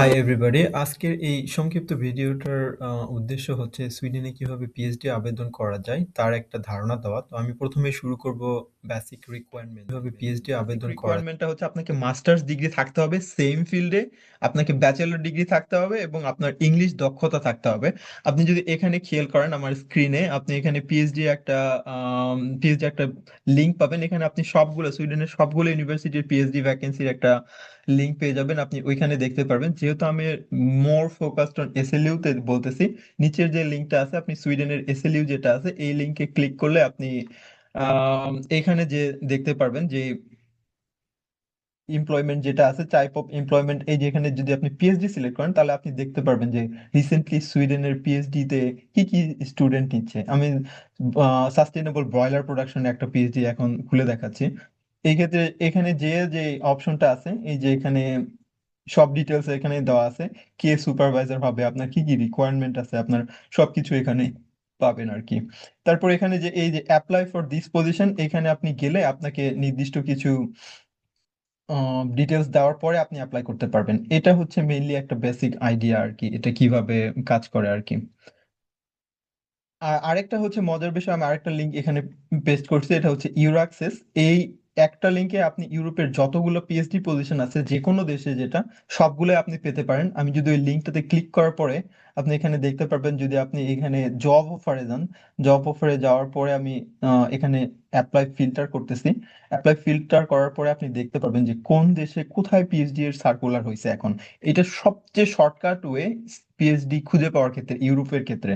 Hi everybody. আজকের এই সংক্ষিপ্ত ভিডিওটার উদ্দেশ্য হচ্ছে সুইডেনে কিভাবে পিএইচডি আবেদন করা যায় তার একটা ধারণা দেওয়া। তো আমি প্রথমে শুরু করব বেসিক রিকোয়ারমেন্ট কিভাবে পিএইচডি বেসিক আবেদন করা রিকোয়ারমেন্টটা হচ্ছে আপনাকে মাস্টার্স ডিগ্রি থাকতে হবে সেম ফিল্ডে, আপনাকে ব্যাচেলর ডিগ্রি থাকতে হবে এবং আপনার ইংলিশ দক্ষতা থাকতে হবে। আপনি যদি এখানে খেয়াল করেন আমার স্ক্রিনে, আপনি এখানে পিএইচডি একটা লিঙ্ক পাবেন। এখানে আপনি সবগুলো সুইডেনের সবগুলো ইউনিভার্সিটির পিএইচডি ভ্যাকেন্সির একটা লিঙ্ক পেয়ে যাবেন। আপনি ওইখানে দেখতে পারবেন। যেহেতু আমি মোর ফোকাসড অন এসএলইউ তে বলতেছি, নিচের যে লিঙ্কটা আছে, আপনি সুইডেনের এসএলইউ যেটা আছে এই লিঙ্কে ক্লিক করলে আপনি এখানে যে দেখতে পারবেন যে এমপ্লয়মেন্ট যেটা আছে, টাইপ অফ এমপ্লয়মেন্ট, এই যে এখানে যদি আপনি পিএইচডি সিলেক্ট করেন তাহলে আপনি দেখতে পারবেন যে রিসেন্টলি সুইডেনের পিএইচডি তে কি কি স্টুডেন্ট নিচ্ছে। আমি সাস্টেইনেবল ব্রয়লার প্রোডাকশনে একটা পিএইচডি এখন খুলে দেখাচ্ছি। এই ক্ষেত্রে এখানে যে অপশনটা আছে, এই যে এখানে সব ডিটেলস এখানে দেওয়া আছে। কে সুপারভাইজার হবে, আপনার কি কি রিকোয়ারমেন্ট আছে, আপনার সবকিছু এখানে পাবেন আর কি। তারপর এখানে যে এই যে অ্যাপ্লাই ফর দিস পজিশন, এখানে আপনি গেলে আপনাকে নির্দিষ্ট কিছু ডিটেলস দেওয়ার পরে আপনি অ্যাপ্লাই করতে পারবেন। এটা হচ্ছে মেইনলি একটা বেসিক আইডিয়া আর কি, এটা কিভাবে কাজ করে আর কি। আর আরেকটা হচ্ছে মজার বিষয়, আমি আরেকটা লিংক এখানে পেস্ট করছি, এটা হচ্ছে ইউরাক্সেস। এই একটা লিংকে আপনি ইউরোপের যতগুলো পিএইচডি পজিশন আছে যে কোনো দেশে, যেটা সবগুলো আপনি পেতে পারেন। আমি যদি ওই লিঙ্কটাতে ক্লিক করার পরে আপনি এখানে দেখতে পারবেন, যদি আপনি এখানে জব অফারে যান, জব অফারে যাওয়ার পরে আমি এখানে অ্যাপ্লাই ফিল্টার করতেছি। অ্যাপ্লাই ফিল্টার করার পরে আপনি দেখতে পারবেন যে কোন দেশে কোথায় পিএইচডি এর সার্কুলার হয়েছে এখন। এটা সবচেয়ে শর্টকাট ওয়ে পিএইচডি খুঁজে পাওয়ার ক্ষেত্রে ইউরোপের ক্ষেত্রে।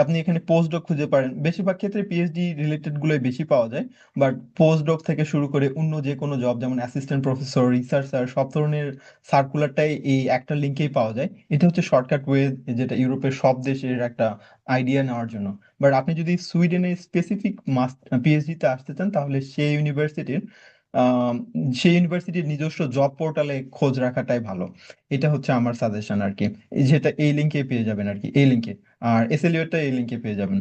আপনি এখানে পোস্ট ডক খুঁজে পারেন, বেশিরভাগ ক্ষেত্রে পিএইচডি রিলেটেড গুলোই বেশি পাওয়া যায়। বাট পোস্ট ডক থেকে শুরু করে অন্য যে কোনো জব, যেমন অ্যাসিস্ট্যান্ট প্রফেসর, রিসার্চার, সব ধরনের সার্কুলারটাই এই একটা লিঙ্কেই পাওয়া যায়। এটা হচ্ছে শর্টকাট ওয়ে, যেটা ইউরোপের সব দেশের একটা আইডিয়া নেওয়ার জন্য। বাট আপনি যদি সুইডেনে স্পেসিফিক পিএইচডি তে আসতে চান, তাহলে আহ, সেই ইউনিভার্সিটির নিজস্ব জব পোর্টালে খোঁজ রাখাটাই ভালো। এটা হচ্ছে আমার সাজেশন আর কি। যেটা এই লিঙ্কে পেয়ে যাবেন আর কি, এই লিঙ্কে। আর এসএলইউ টা এই লিংকে পেয়ে যাবেন।